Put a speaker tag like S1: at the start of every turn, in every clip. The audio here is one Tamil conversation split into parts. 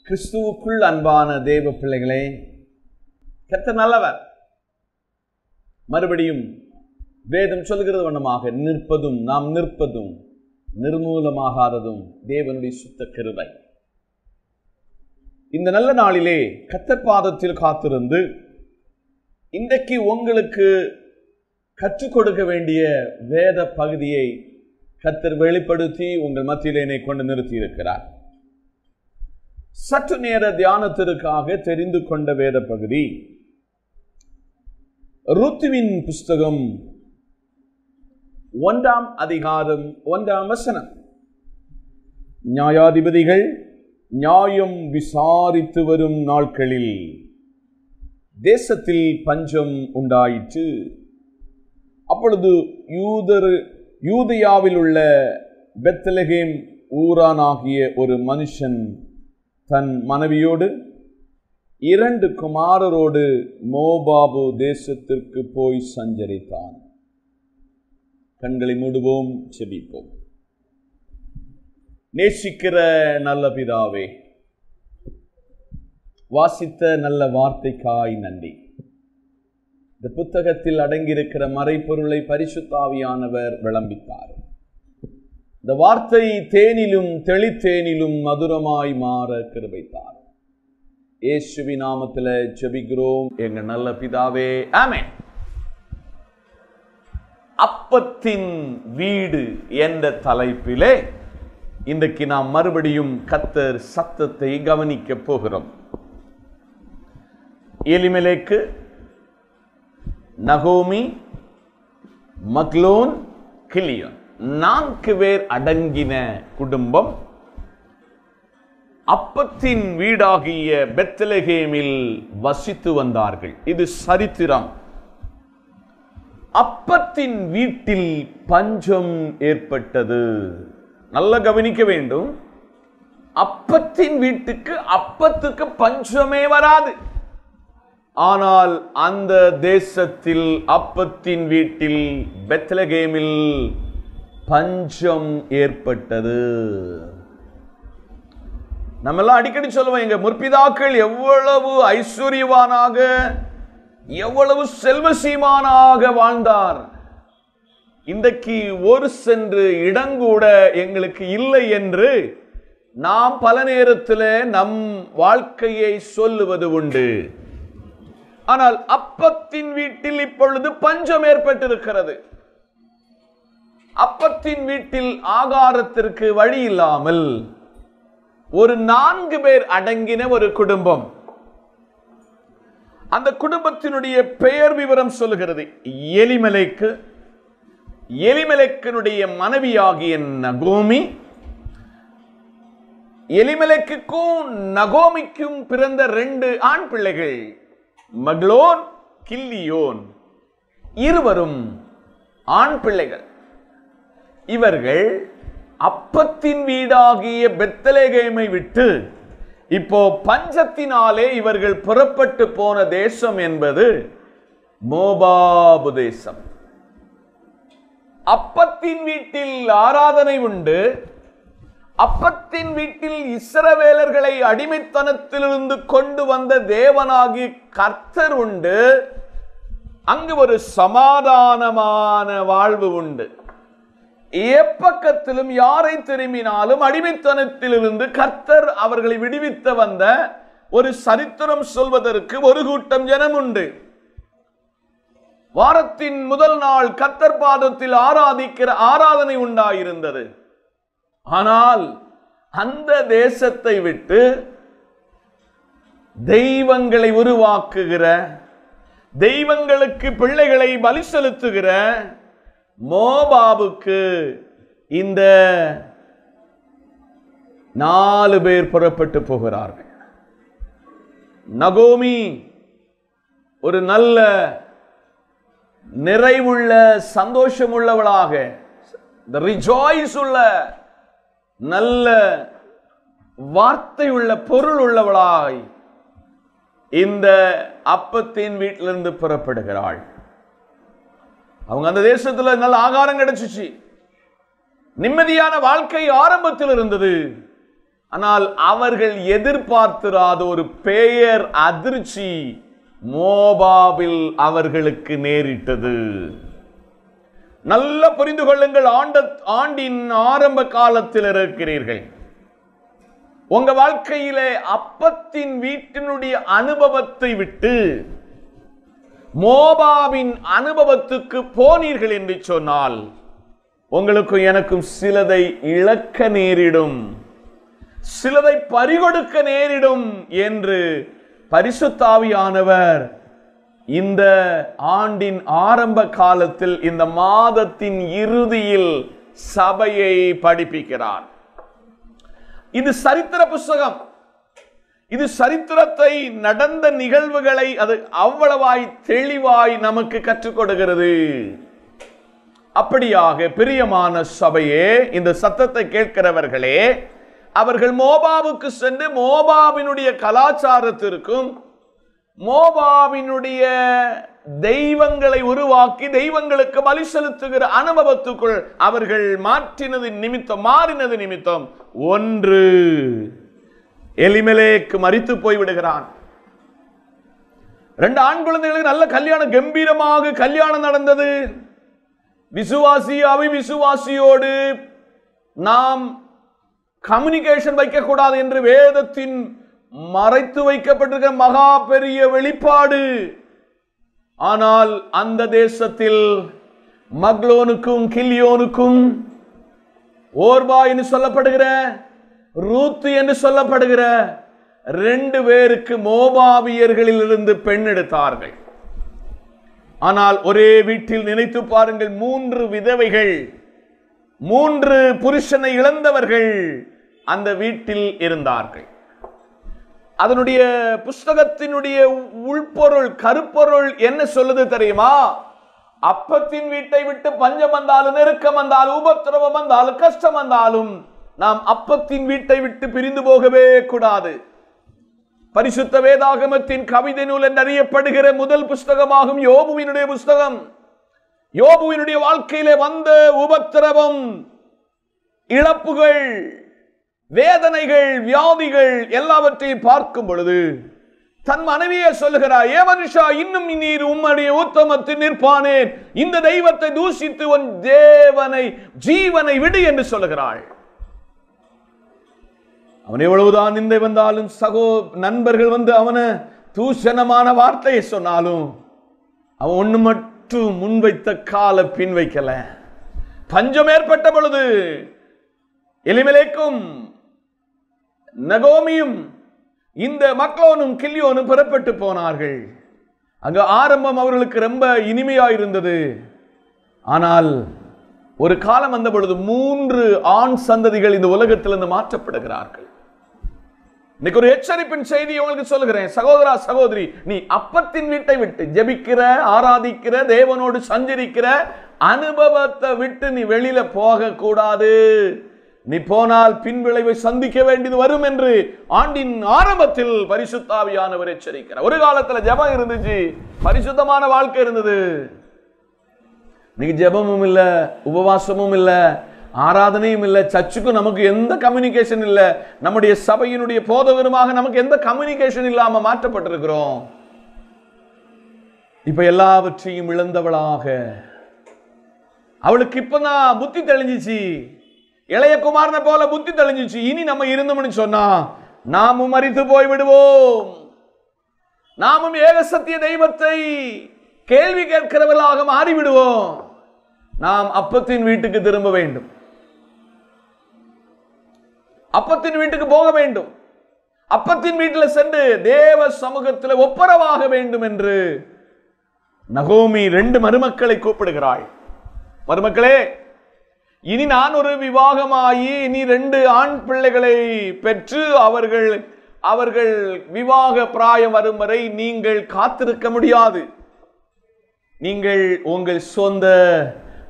S1: கிறிஸ்துவுக்குள் அன்பான தேவ பிள்ளைகளே, கர்த்தர் நல்லவர். மறுபடியும் வேதம் சொல்கிறது வண்ணமாக நாம் நிற்பதும் நிர்மூலமாகாததும் தேவனுடைய சுத்த கிருபை. இந்த நல்ல நாளிலே கர்த்தர் பாதத்தில் காத்திருந்து இன்றைக்கு உங்களுக்கு கற்றுக் கொடுக்க வேண்டிய வேத பகுதியை கர்த்தர் வெளிப்படுத்தி உங்கள் மத்தியிலே என்னை கொண்டு நிறுத்தி இருக்கிறார். சற்று நேர தியானத்திற்காக தெரிந்து கொண்ட வேத பகுதி ரூத்துவின் புஸ்தகம் 1ஆம் அதிகாரம் 1ஆம் வசனம். நியாயாதிபதிகள் நியாயம் விசாரித்து வரும் நாட்களில் தேசத்தில் பஞ்சம் உண்டாயிற்று. அப்பொழுது யூதேயாவில் உள்ள பெத்லகேம் ஊரானாகிய ஒரு மனுஷன் தன் மனைவியோடு 2 குமாரரோடு மோபாபு தேசத்திற்கு போய் சஞ்சரித்தான். கண்களை மூடுவோம், செபிப்போம். நேசிக்கிற நல்ல பிதாவே, வாசித்த நல்ல வார்த்தைக்காய் நன்றி. இந்த புத்தகத்தில் அடங்கியிருக்கிற மறைப்பொருளை பரிசுத்த ஆவியானவர் விளம்பித்தார். இந்த வார்த்தை தேனிலும் தெளித்தேனிலும் மதுரமாய் மாற கிருபைத்தார். இயேசுவின் நாமத்தில் ஜெபிக்கிறோம் எங்க நல்ல பிதாவே, ஆமென். அப்பத்தின் வீடு என்ற தலைப்பிலே இன்றைக்கு நாம் மறுபடியும் கர்த்தர் சத்தத்தை கவனிக்க போகிறோம். எலிமெலேக்கு, நகோமி, மக்லோன், கிலியோன் 4 பேர் அடங்கின குடும்பம் அப்பத்தின் வீடாகிய பெத்லகேமில் வசித்து வந்தார்கள். இது சரித்திரம். அப்பத்தின் வீட்டில் பஞ்சம் ஏற்பட்டது. நல்ல கவனிக்க வேண்டும். அப்பத்தின் வீட்டுக்கு அப்பத்துக்கு பஞ்சமே வராது. ஆனால் அந்த தேசத்தில் அப்பத்தின் வீட்டில் பெத்லகேமில் பஞ்சம் ஏற்பட்டது. நம்ம எல்லாம் அடிக்கடி சொல்லுவோம், எங்க முற்பிதாக்கள் எவ்வளவு ஐஸ்வர்யவானாக எவ்வளவு செல்வசீமானாக வாழ்ந்தார், இன்றைக்கு ஒரு சென்று இடங்கூட எங்களுக்கு இல்லை என்று நாம் பல நேரத்தில் நம் வாழ்க்கையை சொல்லுவது உண்டு. ஆனால் அப்பத்தின் வீட்டில் இப்பொழுது பஞ்சம் ஏற்பட்டிருக்கிறது. அப்பத்தின் வீட்டில் ஆகாரத்திற்கு வழி இல்லாமல் ஒரு 4 பேர் அடங்கின ஒரு குடும்பம். அந்த குடும்பத்தினுடைய பெயர் விவரம் சொல்லுகிறது. எலிமெலேக்கு, எலிமெலேக்கினுடைய மனைவியாகிய நகோமி, எலிமெலேக்குக்கும் நகோமிக்கும் பிறந்த 2 ஆண் பிள்ளைகள், மக்லோன், கில்லியோன். இருவரும் ஆண் பிள்ளைகள். இவர்கள் அப்பத்தின் வீடாகிய பெத்லகேமை விட்டு இப்போ பஞ்சத்தினாலே இவர்கள் புறப்பட்டு போன தேசம் என்பது மோபாபு தேசம். அப்பத்தின் வீட்டில் ஆராதனை உண்டு. அப்பத்தின் வீட்டில் இஸ்ரவேலர்களை அடிமைத்தனத்திலிருந்து கொண்டு வந்த தேவனாகிய கர்த்தர் உண்டு. அங்கு ஒரு சமாதானமான வாழ்வு உண்டு. எப்பக்கத்திலும் யாரை திரும்பினாலும் அடிமைத்தனத்திலிருந்து கர்த்தர் அவர்களை விடுவித்த வந்த ஒரு சரித்திரம் சொல்வதற்கு ஒரு கூட்டம் ஜனம் உண்டு. வாரத்தின் முதல் நாள் கர்த்தர் பாதத்தில் ஆராதிக்கிற ஆராதனை உண்டாயிருந்தது. ஆனால் அந்த தேசத்தை விட்டு தெய்வங்களை உருவாக்குகிற, தெய்வங்களுக்கு பிள்ளைகளை பலி செலுத்துகிற மோபாபுக்கு இந்த 4 பேர் புறப்பட்டு போகிறார்கள். நகோமி ஒரு நல்ல நிறைவுள்ள சந்தோஷம் உள்ளவளாக, ரிஜாய்ஸ் உள்ள நல்ல வார்த்தை உள்ள பொருள் உள்ளவளாய் இந்த அப்பத்தின் வீட்டிலிருந்து புறப்படுகிறாள். அவங்க அந்த தேசத்துல நல்ல ஆகாரம் கிடைச்சிச்சு, நிம்மதியான வாழ்க்கை ஆரம்பத்தில் இருந்தது. ஆனால் அவர்கள் எதிர்பார்த்திராத ஒரு பெயர் அதிர்ச்சி மோபாபில் அவர்களுக்கு நேரிட்டது. நல்ல புரிந்து கொள்ளுங்கள், ஆண்டின் ஆரம்ப காலத்தில் இருக்கிறீர்கள். உங்க வாழ்க்கையிலே அப்பத்தின் வீட்டினுடைய அனுபவத்தை விட்டு மோபாபின் அனுபவத்துக்கு போனீர்கள் என்று சொன்னால் உங்களுக்கும் எனக்கும் சிலதை இழக்க நேரிடும், சிலதை பறிகொடுக்க நேரிடும் என்று பரிசுத்த ஆவியானவர் இந்த ஆண்டின் ஆரம்ப காலத்தில், இந்த மாதத்தின் இறுதியில் சபையை படிப்பிக்கிறார். இது சரித்திர புஸ்தகம். இது சரித்திரத்தை, நடந்த நிகழ்வுகளை அது அவ்வளவாய் தெளிவாய் நமக்கு கற்றுக் கொடுக்கிறது. அப்படியாக பிரியமான சபையே, இந்த சத்தத்தை கேட்கிறவர்களே, அவர்கள் மோபாவுக்கு சென்று மோபாவினுடைய கலாச்சாரத்திற்கும் மோபாவினுடைய தெய்வங்களை உருவாக்கி தெய்வங்களுக்கு பலி செலுத்துகிற அனுபவத்துக்குள் அவர்கள் மாறினது நிமித்தம் ஒன்று, எலிமெலேக்கு மரித்து போய்விடுகிறான். 2 ஆண் குழந்தைகளுக்கு நல்ல கல்யாணம், கம்பீரமாக கல்யாணம் நடந்தது. விசுவாசி அவிசுவாசியோடு நாம் கம்யூனிகேஷன் வைக்க கூடாது என்று வேதத்தின் மறைத்து வைக்கப்பட்டிருக்கிற மகா பெரிய வெளிப்பாடு. ஆனால் அந்த தேசத்தில் மக்லோனுக்கும் கில்லியோனுக்கும், ஓர்பா என்று சொல்லப்படுகிற, ரூத்து என்று சொல்லப்படுகிற 2 பேருக்கு மோபாபியர்களில் இருந்து பெண் எடுத்தார்கள். ஆனால் ஒரே வீட்டில் நினைத்து பாருங்கள், 3 விதவைகள், 3 புருஷனை இழந்தவர்கள் அந்த வீட்டில் இருந்தார்கள். அதனுடைய புஸ்தகத்தினுடைய உள்பொருள், கருப்பொருள் என்ன சொல்லுது தெரியுமா? அப்பத்தின் வீட்டை விட்டு பஞ்சம் வந்தாலும், நெருக்கம் வந்தாலும், உபத்திரவம் வந்தாலும், கஷ்டம் வந்தாலும் நாம் அப்பத்தின் வீட்டை விட்டு பிரிந்து போகவே கூடாது. பரிசுத்த வேதாகமத்தின் கவிதை நூல் என்று அறியப்படுகிற முதல் புஸ்தகமாகும் யோபுவினுடைய புஸ்தகம். யோபுவினுடைய வாழ்க்கையிலே வந்த உபத்திரவம், இழப்புகள், வேதனைகள், வியாதிகள் எல்லாவற்றையும் பார்க்கும் பொழுது தன் மனைவியை சொல்லுகிறார், ஏ மனுஷா, இன்னும் நீர் உம்முடைய உத்தமத்தில் நிற்பானேன், இந்த தெய்வத்தை தூஷித்து உன் தேவனை ஜீவனை விடு என்று சொல்லுகிறாள். அவன் எவ்வளவுதான் நிந்தை வந்தாலும் நண்பர்கள் வந்து அவனை தூஷணமான வார்த்தையை சொன்னாலும் அவன் ஒண்ணு மட்டும் முன்வைத்த கால பின் வைக்கல. பஞ்சம் ஏற்பட்ட பொழுது எலிமெலேக்கும் நகோமியும் இந்த மக்லோனும் கில்யோனும் புறப்பட்டு போனார்கள். அங்கு ஆரம்பம் அவர்களுக்கு ரொம்ப இனிமையாயிருந்தது. ஆனால் ஒரு காலம் வந்த பொழுது 3 ஆண் சந்ததிகள் இந்த உலகத்திலிருந்து மாற்றப்படுகிறார்கள். இன்னைக்கு ஒரு எச்சரிப்பின் செய்தி உங்களுக்கு சொல்லுகிறேன். சகோதரா சகோதரி, நீ அப்பத்தின் வீட்டை விட்டு ஜெபிக்கிற, ஆராதிக்கிற, தேவனோடு சஞ்சரிக்கிற அனுபவத்தை விட்டு நீ வெளியில போக கூடாது. நீ போனால் பின்விளைவை சந்திக்க வேண்டியது வரும் என்று ஆண்டின் ஆரம்பத்தில் பரிசுத்த ஆவியானவர் எச்சரிக்கிறார். ஒரு காலத்துல ஜெபம் இருந்துச்சு, பரிசுத்தமான வாழ்க்கை இருந்தது. இன்னைக்கு ஜெபமும் இல்ல, உபவாசமும் இல்ல, ஆராதனையும் இல்ல, சர்ச்சுக்கும் நமக்கு எந்த கம்யூனிகேஷன் இல்ல, நம்முடைய சபையினுடைய போதகருமாக நமக்கு எந்த கம்யூனிகேஷன் இல்லாம மாற்றப்பட்டிருக்கிறோம். இப்ப எல்லாவற்றையும் இழந்தவளாக அவளுக்கு இப்பதான் புத்தி தெளிஞ்சிச்சு. இளைய குமாரனை போல புத்தி தெளிஞ்சிச்சு. இனி நம்ம இருந்தோம்னு சொன்னா நாமும் மரித்து போய் விடுவோம். நாமும் ஏக சத்திய தெய்வத்தை கேள்வி கேட்கிறவர்களாக மாறிவிடுவோம். நாம் அப்பத்தின் வீட்டுக்கு திரும்ப வேண்டும், அப்பத்தின் வீட்டுக்கு போக வேண்டும், அப்பத்தின் வீட்டில் சென்று தேவ சமூகத்தில் ஒப்பரவாக வேண்டும் என்று நகோமி 2 மருமக்களை கூப்பிடுகிறாள். மருமக்களே, இனி நான் ஒரு விவாகமாகி இனி 2 ஆண் பிள்ளைகளை பெற்று அவர்கள் விவாக பிராயம் வரும் வரை நீங்கள் காத்திருக்க முடியாது. நீங்கள் உங்கள் சொந்த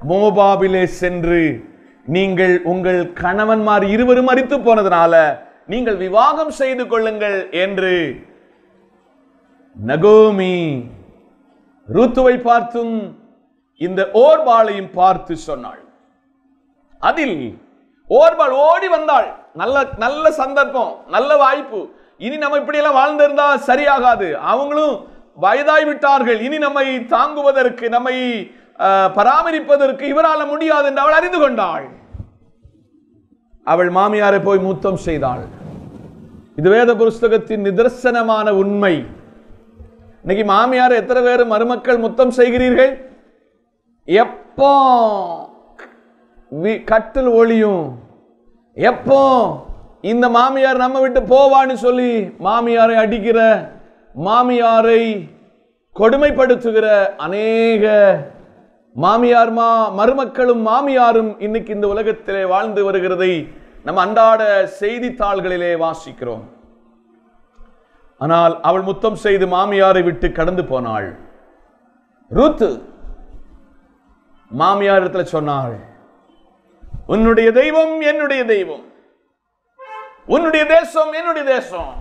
S1: மோபாபிலே சென்று நீங்கள் உங்கள் கணவன்மார் இருவரும் மரித்து போனதுனால நீங்கள் விவாகம் செய்து கொள்ளுங்கள் என்று நகோமி ரூத்துவை பார்த்தும் இந்த ஓர்பாளையும் பார்த்து சொன்னாள். அதில் ஓர்பாள் ஓடி வந்தாள். நல்ல சந்தர்ப்பம், நல்ல வாய்ப்பு. இனி நம்ம இப்படி எல்லாம் வாழ்ந்திருந்தா சரியாகாது. அவங்களும் வயதாய் விட்டார்கள். இனி நம்மை தாங்குவதற்கு, நம்மை பராமரிப்பதற்கு இவரால முடியாது என்று அவள் அறிந்து கொண்டாள். அவள் மாமியாரை போய் முத்தம் செய்தாள். இது வேத புஸ்தகத்தின் நிதர்சனமான உண்மை. இன்னைக்கு மாமியார் எத்தனை பேர் மருமக்கள் முத்தம் செய்கிறீர்கள்? எப்போ கட்டில் ஒளியும், எப்போ இந்த மாமியார் நம்ம விட்டு போவான்னு சொல்லி மாமியாரை அடிக்கிற, மாமியாரை கொடுமைப்படுத்துகிற அநேக மாமியார் மருமக்களும் மாமியாரும் இன்னைக்கு இந்த உலகத்திலே வாழ்ந்து வருகிறதை நம்ம அன்றாட செய்தித்தாள்களிலே வாசிக்கிறோம். ஆனால் அவள் முத்தம் செய்து மாமியாரை விட்டு கடந்து போனாள். ரூத்து மாமியாரிடத்துல சொன்னாள், உன்னுடைய தெய்வம் என்னுடைய தெய்வம், உன்னுடைய தேசம் என்னுடைய தேசம்.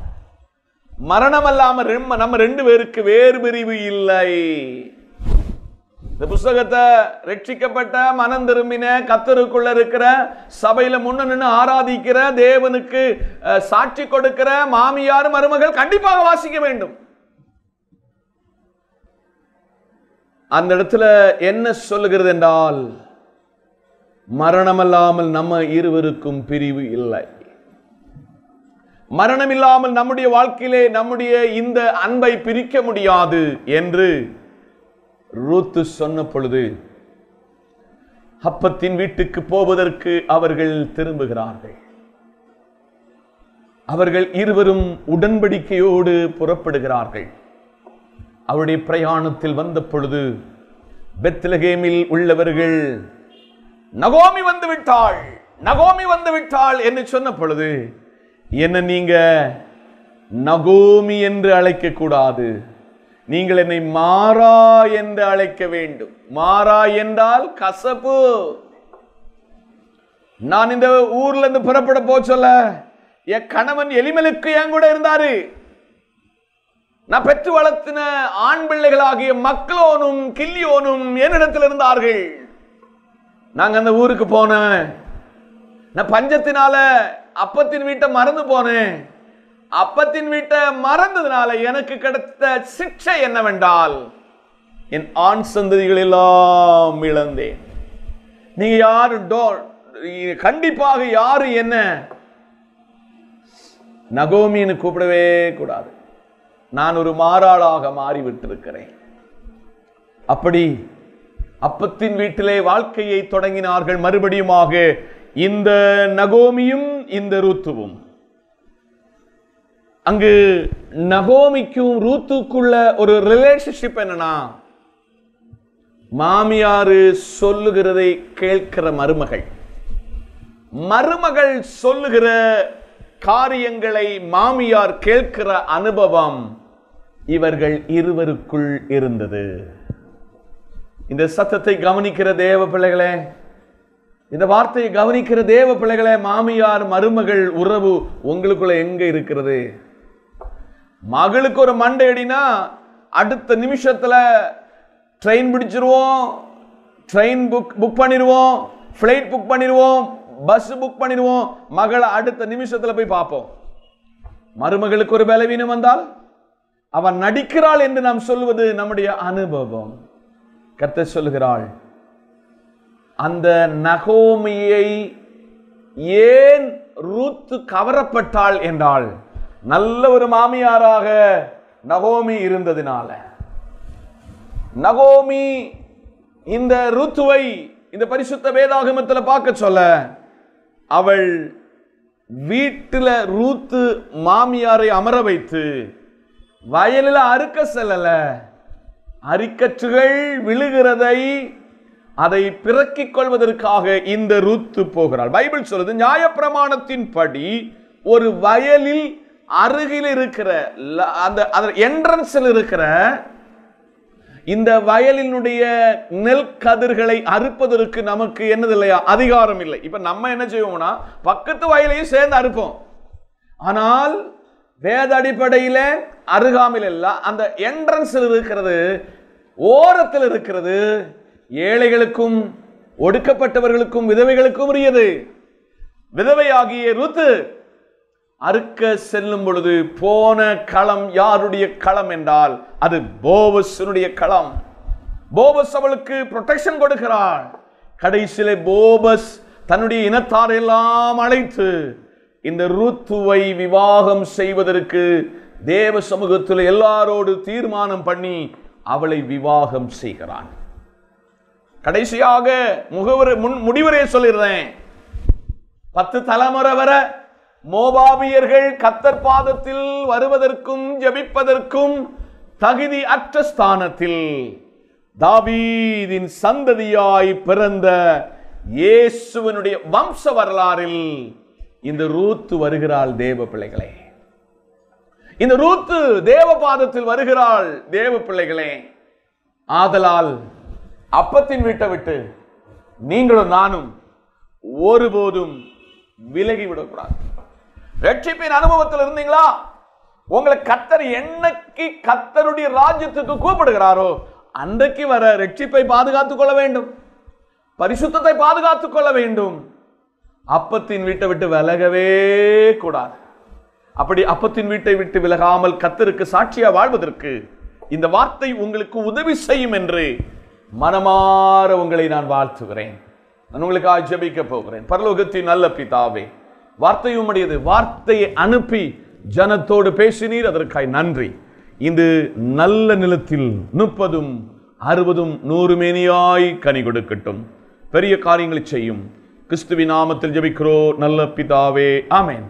S1: மரணம் அல்லாம நம்ம 2 பேருக்கு வேறு பிரிவு இல்லை. இந்த புஸ்தகத்தை ரட்சிக்கப்பட்ட மனம் திரும்பின கர்த்தருக்குள்ள இருக்கிற சபையில முன்ன நின்று ஆராதிக்கிற தேவனுக்கு சாட்சி கொடுக்கிற மாமியார் மருமகள் கண்டிப்பாக வாசிக்க வேண்டும். அந்த இடத்துல என்ன சொல்லுகிறது என்றால், மரணம் இல்லாமல் நம்ம இருவருக்கும் பிரிவு இல்லை. மரணம் இல்லாமல் நம்முடைய வாழ்க்கையிலே நம்முடைய இந்த அன்பை பிரிக்க முடியாது என்று ரூத்து சொன்ன பொழுது அப்பத்தின் வீட்டுக்கு போவதற்கு அவர்கள் திரும்புகிறார்கள். அவர்கள் இருவரும் உடன்படிக்கையோடு புறப்படுகிறார்கள். அவருடைய பிரயாணத்தில் வந்த பொழுது பெத்லகேமில் உள்ளவர்கள் நகோமி வந்து விட்டாள், நகோமி வந்து விட்டாள் என்று சொன்ன பொழுது, என்ன நீங்க நகோமி என்று அழைக்க கூடாது, நீங்கள் என்னை மாறா என்று அழைக்க வேண்டும். மாறா என்றால் கசப்பு. நான் இந்த ஊர்ல இருந்து புறப்பட போச்சொல்ல என் கணவன் எலிமெலுக்கு என் கூட இருந்தாரு. நான் பெற்று வளர்த்தின ஆண் பிள்ளைகளாகிய மக்லோனும் கில்யோனும் என்னிடத்தில் இருந்தார்கள். நாங்க அந்த ஊருக்கு போனேன். நான் பஞ்சத்தினால அப்பத்தின் வீட்டை மறந்து போனேன். அப்பத்தின் வீட்டை மறந்ததுனால எனக்கு கிடைத்த சிக்ஷை என்னவென்றால் என் ஆண் சந்ததிகள் எல்லாம் இழந்தேன். நீங்க யாரு கண்டிப்பாக யாரு என்ன நகோமின்னு கூப்பிடவே கூடாது. நான் ஒரு மாறாளாக மாறிவிட்டிருக்கிறேன். அப்படி அப்பத்தின் வீட்டிலே வாழ்க்கையை தொடங்கினார்கள். மறுபடியுமாக இந்த நகோமியும் இந்த ரூத்துவும். அங்கு நகோமிக்கும் ரூத்துக்குள்ள ஒரு ரிலேஷன்ஷிப் என்னன்னா, மாமியாரு சொல்லுகிறதை கேட்கிற மருமகள், மருமகள் சொல்லுகிற காரியங்களை மாமியார் கேட்கிற அனுபவம் இவர்கள் இருவருக்குள் இருந்தது. இந்த சத்தத்தை கவனிக்கிற தேவ பிள்ளைகளே, இந்த வார்த்தையை கவனிக்கிற தேவ பிள்ளைகளே, மாமியார் மருமகள் உறவு உங்களுக்குள்ள எங்க இருக்கிறது? மகளுக்கு ஒரு மண்டை அடினா அடுத்த நிமிஷத்துல ட்ரெயின் பிடிச்சிருவோம், ட்ரெயின் புக் பண்ணிடுவோம், ஃபிளைட் புக் பண்ணிடுவோம், பஸ் புக் பண்ணிடுவோம், மகளை அடுத்த நிமிஷத்துல போய் பார்ப்போம். மருமகளுக்கு ஒரு பலவீனம் வந்தால் அவன் நடிக்கிறாள் என்று நாம் சொல்வது நம்முடைய அனுபவம். கர்த்தர் சொல்லுகிறாள், அந்த நகோமியை ஏன் ரூத்து கவரப்பட்டாள் என்றால், நல்ல ஒரு மாமியாராக நகோமி இருந்ததினால. நகோமி இந்த ரூத்துவை இந்த பரிசுத்த வேதாகமத்தில் பார்க்க சொல்ல, அவள் வீட்டில் ரூத்து மாமியாரை அமர வைத்து வயலில் அறுக்க செல்லல, அரிக்கற்றுகள் விழுகிறதை அதை பிறக்கிக் கொள்வதற்காக இந்த ரூத்து போகிறாள். பைபிள் சொல்லுது, நியாயப்பிரமாணத்தின் படி ஒரு வயலில் அருகில் இருக்கிற அந்த என்ட்ரன்ஸில் இருக்கிற இந்த வயலினுடைய நெல் கதிர்களை அறுப்பதற்கு நமக்கு என்னது இல்லையா, அதிகாரம் இல்லை. இப்ப நம்ம என்ன செய்வோம்னா, பக்கத்து வயலையும் சேர்ந்து அறுப்போம். ஆனால் வேத அடிப்படையில அருகாமையில் இல்ல, அந்த என்ட்ரன்ஸில் இருக்கிறது, ஓரத்தில் இருக்கிறது, ஏழைகளுக்கும் ஒடுக்கப்பட்டவர்களுக்கும் விதவைகளுக்கும் உரியது. விதவையாகிய ரூத்து அறுக்க செல்லும் பொழுது போன களம் யாருடைய களம் என்றால் அது போவஸுடைய களம். போவஸ் அவளுக்கு ப்ரொடெக்ஷன் கொடுக்கிறாள். கடைசியிலே போவஸ் தன்னுடைய இனத்தார் எல்லாம் அழைத்து இந்த ரூத்துவை விவாகம் செய்வதற்கு தேவ சமூகத்தில் எல்லாரோடு தீர்மானம் பண்ணி அவளை விவாகம் செய்கிறான். கடைசியாக முடிவரை சொல்லிடுறேன், 10 தலைமுறை வர மோவாபியர்கள் கர்த்தர் பாதத்தில் வருவதற்கும் ஜெபிப்பதற்கும் தகுதி அற்ற ஸ்தானத்தில் தாவீதின் சந்ததியாய் பிறந்த இயேசுவினுடைய வம்ச வரலாறில் இந்த ரூத்து வருகிறாள். தேவ பிள்ளைகளே, இந்த ரூத்து தேவ பாதத்தில் வருகிறாள். தேவ பிள்ளைகளே, ஆதலால் அப்பத்தின் வீட்டை விட்டு நீங்களும் நானும் ஒருபோதும் விலகிவிடக்கூடாது. ரட்சிப்பின் அனுபவத்தில் இருந்தீங்களா? உங்களை கர்த்தர் என்னைக்கு கர்த்தருடைய ராஜ்யத்துக்கு கூப்பிடுகிறாரோ அன்றைக்கு வர ரட்சிப்பை பாதுகாத்துக் கொள்ள வேண்டும், பரிசுத்தத்தை பாதுகாத்துக் கொள்ள வேண்டும். அப்பத்தின் வீட்டை விட்டு விலகவே கூடாது. அப்படி அப்பத்தின் வீட்டை விட்டு விலகாமல் கர்த்தருக்கு சாட்சியா வாழ்வதற்கு இந்த வார்த்தை உங்களுக்கு உதவி செய்யும் என்று மனமாற உங்களை நான் வாழ்த்துகிறேன். நான் உங்களுக்காக ஜெபிக்க போகிறேன். பரலோகத்தின் நல்ல பிதாவே, வார்த்தை உம்முடையது. வார்த்தையை அனுப்பி ஜனத்தோடு பேசினீர், அதற்காய் நன்றி. இந்த நல்ல நிலத்தில் 30, 60, 100 மேனியாய் கனி கொடுக்கட்டும். பெரிய காரியங்களை செய்யும். கிறிஸ்துவின் நாமத்தில் ஜெபிக்கிறோம் நல்ல பிதாவே, ஆமென்.